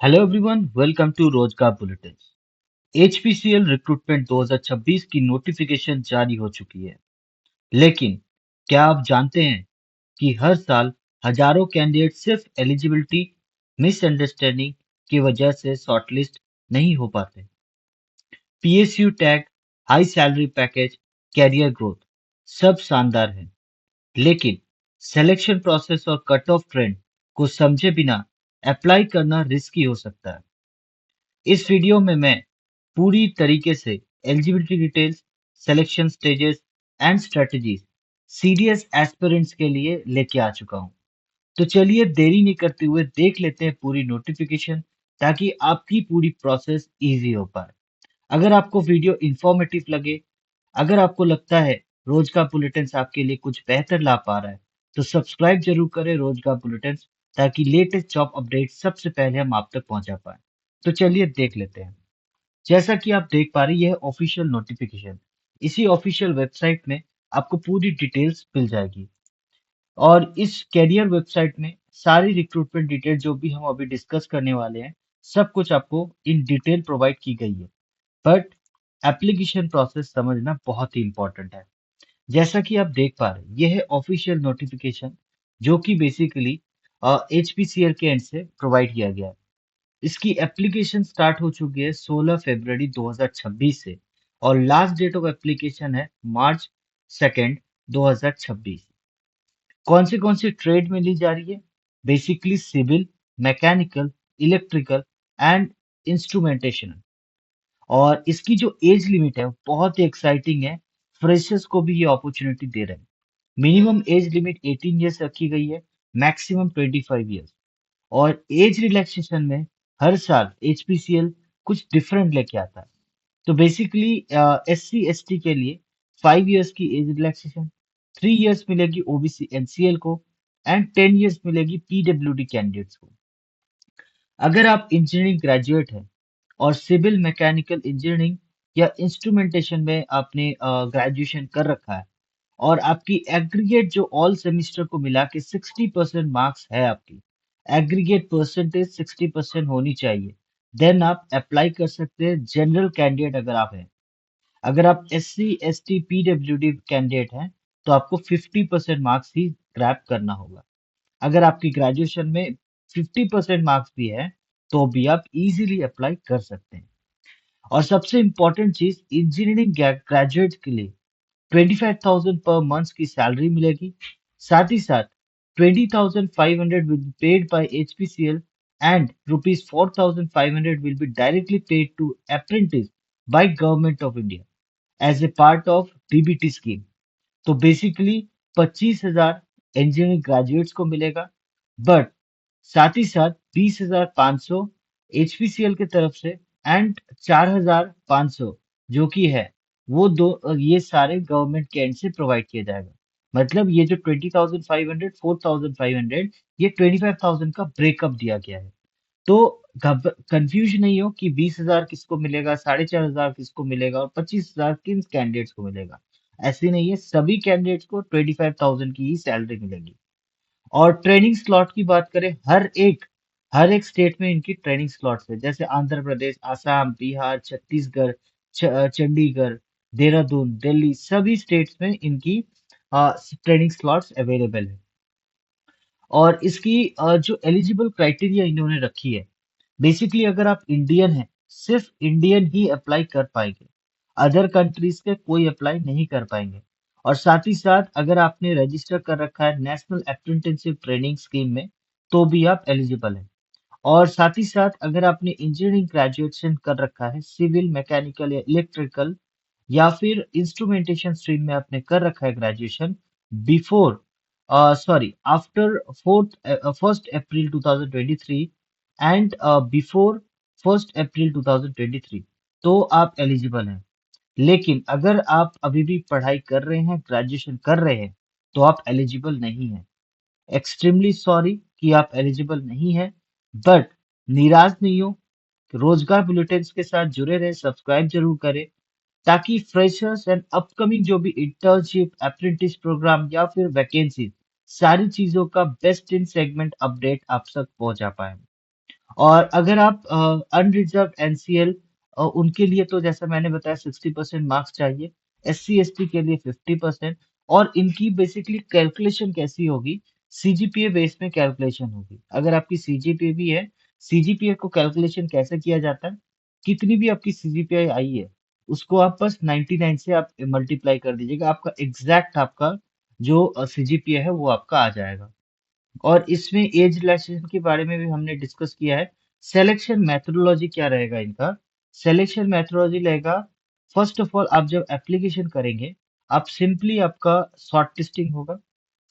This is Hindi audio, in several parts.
हेलो एवरीवन, वेलकम टू रोजगार बुलेटिन। एचपीसीएल रिक्रूटमेंट 2026 की नोटिफिकेशन जारी हो चुकी है, लेकिन क्या आप जानते हैं कि हर साल हजारों कैंडिडेट सिर्फ एलिजिबिलिटी मिसअंडरस्टैंडिंग की वजह से शॉर्टलिस्ट नहीं हो पाते। PSU tag, high salary package, career growth सब शानदार है, लेकिन सिलेक्शन प्रोसेस और कट ऑफ ट्रेंड को समझे बिना अप्लाई करना रिस्की हो सकता है। इस वीडियो में मैं पूरी तरीके से eligibility details, selection stages and strategies serious aspirants के लिए लेके आ चुका हूँ। तो चलिए देरी नहीं करते हुए देख लेते हैं पूरी नोटिफिकेशन, ताकि आपकी पूरी प्रोसेस इजी हो पाए। अगर आपको वीडियो इंफॉर्मेटिव लगे, अगर आपको लगता है रोजगार बुलेटिन्स आपके लिए कुछ बेहतर ला पा रहा है, तो सब्सक्राइब जरूर करें रोजगार बुलेटिन्स, ताकि लेटेस्ट जॉब अपडेट सबसे पहले हम आप तक पहुंचा पाए। तो चलिए देख लेते हैं। जैसा कि आप देख पा रहे हैं, यह ऑफिशियल नोटिफिकेशन। इसी ऑफिशियल वेबसाइट में आपको पूरी डिटेल्स मिल जाएगी, और इस कैरियर वेबसाइट में सारी रिक्रूटमेंट डिटेल जो भी हम अभी डिस्कस करने वाले हैं, सब कुछ आपको इन डिटेल प्रोवाइड की गई है। बट एप्लीकेशन प्रोसेस समझना बहुत ही इंपॉर्टेंट है। जैसा कि आप देख पा रहे हैं, यह है ऑफिशियल नोटिफिकेशन, जो कि बेसिकली एचपीसीएल के एंड से प्रोवाइड किया गया है। इसकी एप्लीकेशन स्टार्ट हो चुकी है 16 फरवरी 2026 से, और लास्ट डेट ऑफ एप्लीकेशन है मार्च 2 2026। कौन सी ट्रेड में ली जा रही है? Basically civil, mechanical, electrical and instrumentation. और इसकी जो एज लिमिट है वो बहुत ही एक्साइटिंग है। फ्रेशर्स को भी ये अपॉर्चुनिटी दे रहे हैं। मिनिमम एज लिमिट 18 ईयर्स रखी गई है, मैक्सिमम 25 ईयर्स। और एज रिलैक्सेशन में हर साल एचपीसीएल कुछ डिफरेंट लेके आता है। तो बेसिकली एससी एसटी के लिए 5 इयर्स की एज रिलैक्सेशन, 3 इयर्स मिलेगी ओबीसी एनसीएल को, एंड 10 इयर्स मिलेगी पीडब्ल्यूडी कैंडिडेट्स को। अगर आप इंजीनियरिंग ग्रेजुएट हैं और सिविल, मैकेनिकल इंजीनियरिंग या इंस्ट्रूमेंटेशन में आपने ग्रेजुएशन कर रखा है, और आपकी एग्रीगेट जो ऑल सेमिस्टर को मिला के 60% मार्क्स है, आपकी एग्रीगेट परसेंटेज 60% होनी चाहिए, देन आप अप्लाई कर सकते हैं जनरल कैंडिडेट अगर आप हैं। अगर आप एससी एसटी पीडब्ल्यूडी कैंडिडेट हैं, तो आपको 50% मार्क्स ही ग्रैब करना होगा। अगर आपकी ग्रेजुएशन में 50% मार्क्स भी है, तो भी आप इजीली अप्लाई कर सकते हैं। और सबसे इम्पोर्टेंट चीज, इंजीनियरिंग ग्रेजुएट के लिए 25,000 पर मंथ की सैलरी मिलेगी। साथ ही साथ 20,500 will be paid by HPCL, and rupees 4,500 will be directly paid to apprentice by Government of India as a part of DBT scheme। तो बेसिकली 25,000 इंजीनियरिंग ग्रेजुएट्स को मिलेगा, बट साथ ही साथ 20,500 एचपीसीएल की तरफ से, एंड 4,500 जो कि है वो दो, ये सारे गवर्नमेंट के एंड से प्रोवाइड किया जाएगा। मतलब ये जो 20,500, 4,500, ये 25,000 का ब्रेकअप दिया गया है। तो कंफ्यूज नहीं हो कि 20,000 किसको मिलेगा, 4,500 किसको मिलेगा, और 25,000 किन कैंडिडेट्स को मिलेगा। ऐसे नहीं है, सभी कैंडिडेट्स को 25,000 की ही सैलरी मिलेगी। और ट्रेनिंग स्लॉट की बात करें, हर एक स्टेट में इनकी ट्रेनिंग स्लॉट्स है, जैसे आंध्र प्रदेश, आसाम, बिहार, छत्तीसगढ़, चंडीगढ़, देहरादून, दिल्ली, सभी स्टेट्स में इनकी ट्रेनिंग स्लॉट्स अवेलेबल है। और इसकी जो एलिजिबल क्राइटेरिया इन्होंने रखी है, बेसिकली अगर आप इंडियन हैं, सिर्फ इंडियन ही अप्लाई कर पाएंगे, अदर कंट्रीज के कोई अप्लाई नहीं कर पाएंगे। और साथ ही साथ अगर आपने रजिस्टर कर रखा है नेशनल अप्रेंटिसशिप ट्रेनिंग स्कीम में, तो भी आप एलिजिबल हैं। और साथ ही साथ अगर आपने इंजीनियरिंग ग्रेजुएशन कर रखा है, सिविल, मैकेनिकल या इलेक्ट्रिकल, या फिर इंस्ट्रूमेंटेशन स्ट्रीम में आपने कर रखा है graduation, before sorry after 1 April 2023, and before 1 अप्रैल 2023, तो आप एलिजिबल हैं। लेकिन अगर आप अभी भी पढ़ाई कर रहे हैं, ग्रेजुएशन कर रहे हैं, तो आप एलिजिबल नहीं हैं। एक्सट्रीमली सॉरी कि आप एलिजिबल नहीं हैं, बट निराश नहीं हो। रोजगार बुलेटिन्स के साथ जुड़े रहे, सब्सक्राइब जरूर करें, ताकि फ्रेशर्स एंड अपकमिंग जो भी इंटर्नशिप, अप्रेंटिस प्रोग्राम या फिर वैकेंसी, सारी चीजों का बेस्ट इन सेगमेंट अपडेट आप तक पहुंचा पाए। और अगर आप अनरिजर्व एनसीएल, उनके लिए तो जैसा मैंने बताया 60% मार्क्स चाहिए। एससी एसटी के लिए 50%। और इनकी बेसिकली कैलकुलेशन कैसी होगी, सीजीपीए बेस में कैलकुलेशन होगी। अगर आपकी सीजीपीए भी है, सीजीपीए को कैलकुलेशन कैसे किया जाता है, कितनी भी आपकी सीजीपीए आई है उसको आप बस 99 से आप मल्टीप्लाई कर दीजिएगा, आपका एग्जैक्ट आपका जो सीजीपीए है वो आपका आ जाएगा। और इसमें एज रिलैक्सेशन के बारे में भी हमने डिस्कस किया है। सिलेक्शन मेथोडोलॉजी क्या रहेगा इनका, सिलेक्शन मेथोडोलॉजी रहेगा, फर्स्ट ऑफ ऑल आप जब एप्लीकेशन करेंगे, आप सिंपली आपका शॉर्ट लिस्टिंग होगा।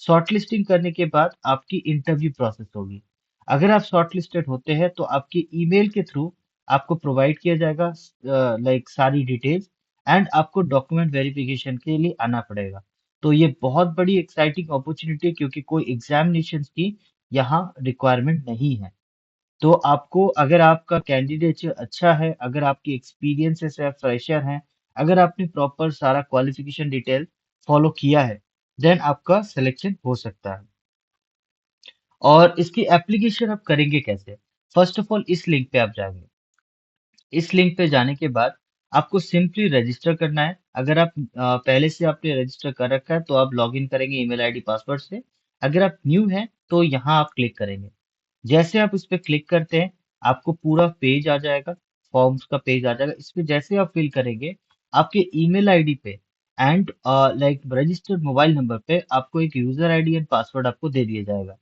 शॉर्ट लिस्टिंग करने के बाद आपकी इंटरव्यू प्रोसेस होगी। अगर आप शॉर्ट लिस्टेड होते हैं तो आपके ईमेल के थ्रू आपको प्रोवाइड किया जाएगा लाइक सारी डिटेल्स, एंड आपको डॉक्यूमेंट वेरिफिकेशन के लिए आना पड़ेगा। तो ये बहुत बड़ी एक्साइटिंग अपॉर्चुनिटी है क्योंकि कोई एग्जामिनेशन की यहाँ रिक्वायरमेंट नहीं है। तो आपको, अगर आपका कैंडिडेट अच्छा है, अगर आपकी एक्सपीरियंसेस है, फ्रेशर हैं, अगर आपने प्रॉपर सारा क्वालिफिकेशन डिटेल फॉलो किया है, देन आपका सिलेक्शन हो सकता है। और इसकी एप्लीकेशन आप करेंगे कैसे? फर्स्ट ऑफ ऑल इस लिंक पे आप जाएंगे। इस लिंक पे जाने के बाद आपको सिंपली रजिस्टर करना है। अगर आप पहले से आपने रजिस्टर कर रखा है तो आप लॉग इन करेंगे ईमेल आईडी पासवर्ड से। अगर आप न्यू हैं तो यहाँ आप क्लिक करेंगे। जैसे आप इस पे क्लिक करते हैं, आपको पूरा पेज आ जाएगा, फॉर्म्स का पेज आ जाएगा। इसमें जैसे आप फिल करेंगे, आपके ईमेल आईडी पे and like registered mobile number पे आपको एक यूजर आईडी एंड पासवर्ड आपको दे दिया जाएगा।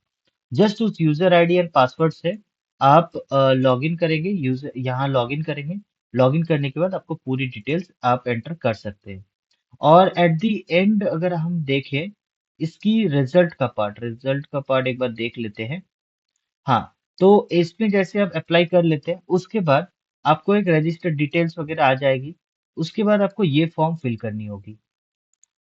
जस्ट उस यूजर आईडी एंड पासवर्ड से आप लॉगिन करेंगे, यूजर यहाँ लॉगिन करेंगे। लॉगिन करने के बाद आपको पूरी डिटेल्स आप एंटर कर सकते हैं। और एट द एंड अगर हम देखें इसकी रिजल्ट का पार्ट एक बार देख लेते हैं। हाँ, तो इसमें जैसे आप अप्लाई कर लेते हैं, उसके बाद आपको एक रजिस्टर डिटेल्स वगैरह आ जाएगी। उसके बाद आपको ये फॉर्म फिल करनी होगी।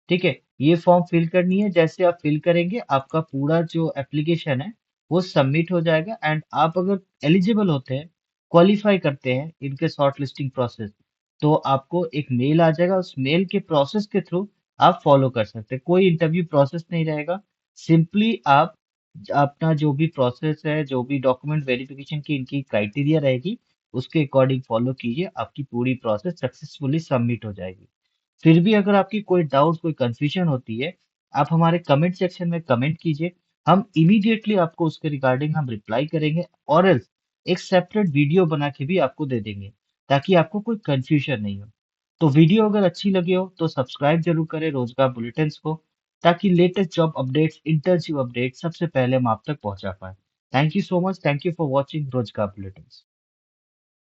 ठीक है, ये फॉर्म फिल करनी है। जैसे आप फिल करेंगे, आपका पूरा जो एप्लीकेशन है वो सबमिट हो जाएगा। एंड आप अगर एलिजिबल होते हैं, क्वालिफाई करते हैं इनके शॉर्ट लिस्टिंग प्रोसेस, तो आपको एक मेल आ जाएगा। उस मेल के प्रोसेस के थ्रू आप फॉलो कर सकते हैं। कोई इंटरव्यू प्रोसेस नहीं रहेगा। सिंपली आप अपना जो भी प्रोसेस है, जो भी डॉक्यूमेंट वेरिफिकेशन की इनकी क्राइटेरिया रहेगी, उसके अकॉर्डिंग फॉलो कीजिए, आपकी पूरी प्रोसेस सक्सेसफुली सबमिट हो जाएगी। फिर भी अगर आपकी कोई डाउट, कोई कंफ्यूजन होती है, आप हमारे कमेंट सेक्शन में कमेंट कीजिए। हम इमीडिएटली आपको उसके रिगार्डिंग हम रिप्लाई करेंगे, और एल्स एक सेपरेट वीडियो बना के भी आपको दे देंगे, ताकि आपको कोई कंफ्यूजन नहीं हो। तो वीडियो अगर अच्छी लगी हो तो सब्सक्राइब जरूर करें रोजगार बुलेटिन्स को, ताकि latest job updates, internship updates सबसे पहले हम आप तक पहुंचा पाए। Thank you so much, thank you for watching रोजगार बुलेटिन्स।